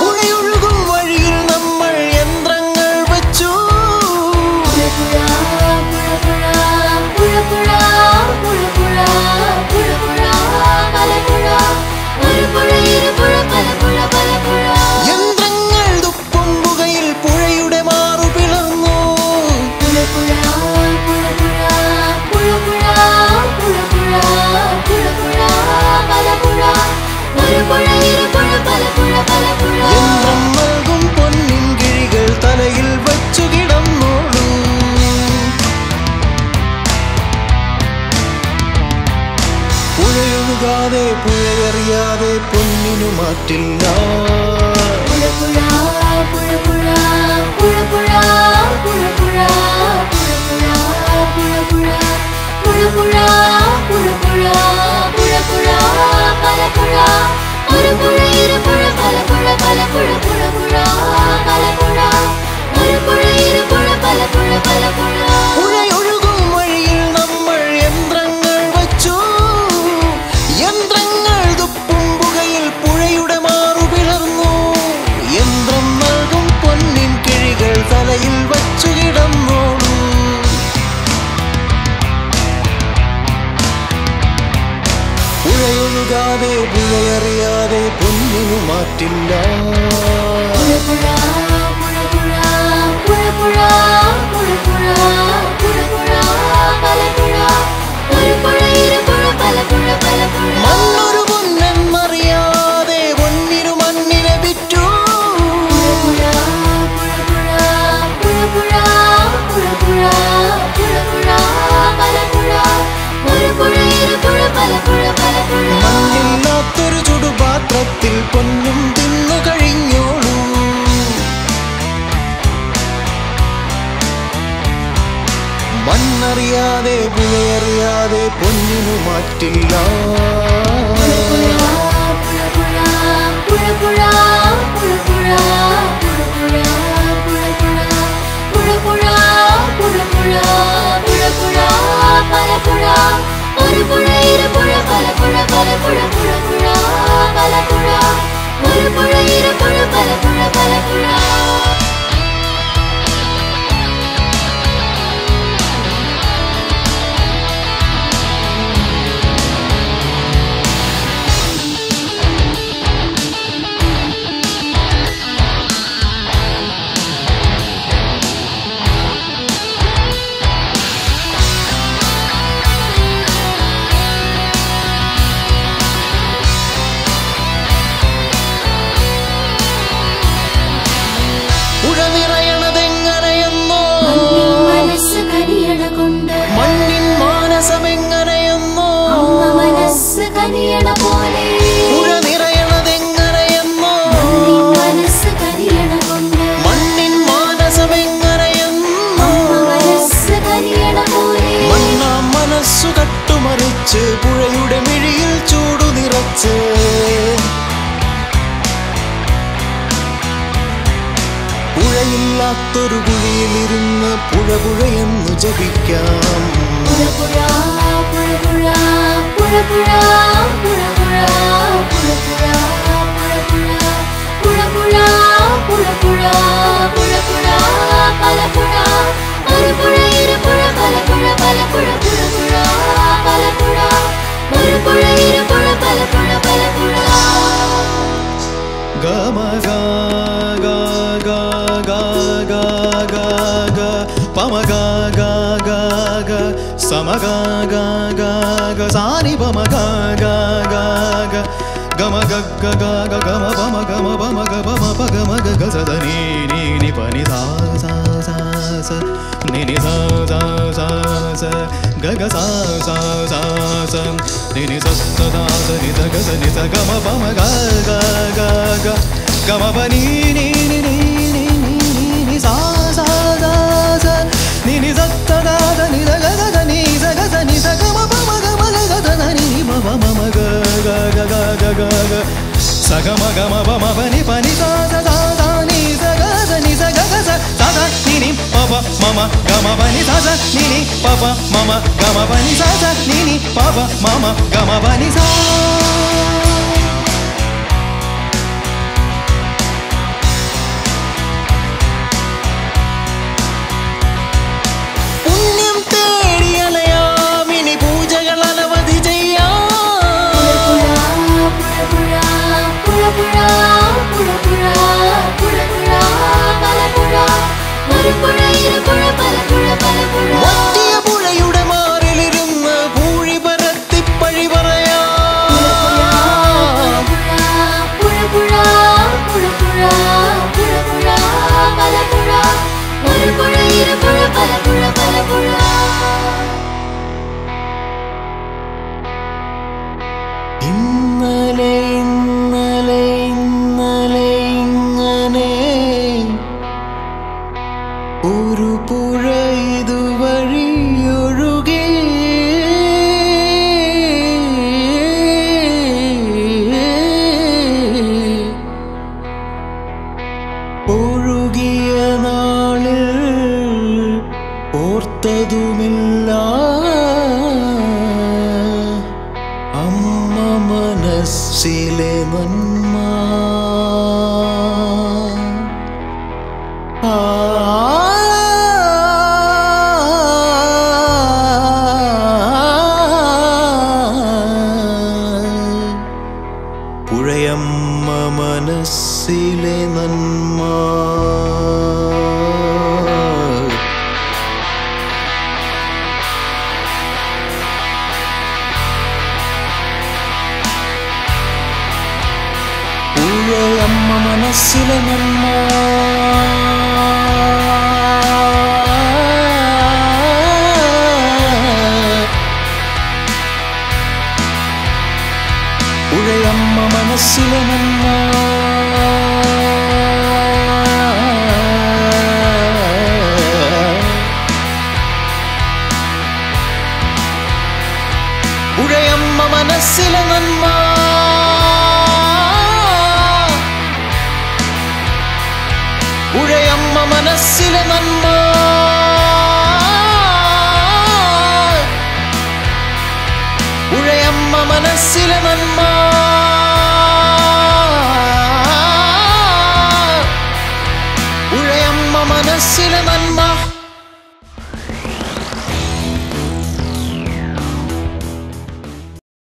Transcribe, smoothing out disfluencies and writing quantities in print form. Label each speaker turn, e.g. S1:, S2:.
S1: പുഴയൊഴുകും വഴിയിൽ നമ്മൾ യന്ത്രങ്ങൾ വെച്ചു യന്ത്രങ്ങൾ തുപ്പും പുകയിൽ പുഴയുടെ മാറു പിളർന്നു യന്ത്രം നൽകും പൊന്നിൻ കിഴികൾ തലയിൽ വച്ചു കിടന്നോളൂ പുഴയൊഴുകാതെ പുഴയറിയാതെ പൊന്നിനു മാറ്റില്ല പുഴയൊഴുകും വഴിയിൽ നമ്മൾ യന്ത്രങ്ങൾ വച്ചു യന്ത്രങ്ങൾ തുപ്പും പുകയിൽ പുഴയുടെ മാറു പിളർന്നു യന്ത്രം നൽകും പൊന്നിൻ കിഴികൾ തലയിൽ വച്ചു കിടന്നോളൂ പുഴയൊഴുകാതെ പുഴയറിയാതെ പൊന്നിനു മാറ്റില്ല മണ്ണൊരു പൊന്നെന്നറിയാതെ പൊന്നിനു മണ്ണിനെ വിറ്റു മണ്ണില്ലാത്തൊരു ചുടുപാത്രത്തിൽ പൊന്നും തിന്നു കഴിഞ്ഞോളൂ മണ്ണറിയാതെ പുഴയറിയാതെ പൊന്നിനു മാറ്റില്ല മണ്ണിൻ മാനസമെങ്ങനെയെന്നോ പുഴ നിറയണതെങ്ങനെയെന്നോ മണ്ണിൻ മാനസമെങ്ങനെയെന്നോ മണ്ണാം മനസ്സു കട്ടുമറിച്ച് പുഴയുടെ മിഴിയിൽ ചൂടു നിറച്ച് പുഴയില്ലാത്തൊരു കുഴിയിലിരുന്ന് പുഴ പുഴയെന്നു ജപിക്കാം ഗമ ഗ ഗ ഗ ഗ ഗ ഗ പമ ഗ ഗ ഗ ഗ സമ ഗ ഗ ഗ ഗ സാനി പമ ഗ ഗ ഗ ഗ ഗമ ഗ ഗ ഗ ഗ ഗമ പമ ഗമ പമ ഗ പമ പ ഗമ ഗ ഗ സ ധ നീ നീ നി പ നി ധ സ സ സ നി നി ധ സ സ സ ഗ ഗ സ സ സ സ നി നി സ സ ധ സ നി ധ ഗ സ നി സ ഗമ പമ ഗ ഗ ഗ ഗ ഗമ പ നീ നീ നി നി നി നി സ സ സ സ നി നി സ ധ ധ നി ധ ഗ ഗ നി സ ഗ സ നി സ ഗമ പമ ഗമ ഗ ഗ ധ നി ga ga sa ga ma pa ni sa sa sa sa ni sa ga sa sa sa ni ni pa pa ma ma ga ma pa ni sa sa ni ni pa pa ma ma ga ma pa ni sa sa ni ni pa pa ma ma ga ma pa ni sa ഒരു പുഴ ഇതുവഴി ഒഴുകി ഒഴുകിയ നാളിൽ ഓർത്തതുമില്ല അമ്മ മനസ്സിലെ നന്മ പുഴയമ്മ മനസ്സിലെ നന്മ പുഴയമ്മ മനസ്സിലെ നന്മ പുഴയമ്മ മനസ്സിലെ നന്മ പുഴയമ്മ മനസ്സിലെ നന്മ പുഴയമ്മ മനസ്സിലെ നന്മ പുഴയമ്മ മനസ്സിലെ നന്മ പുഴയമ്മ മനസ്സിലെ നന്മ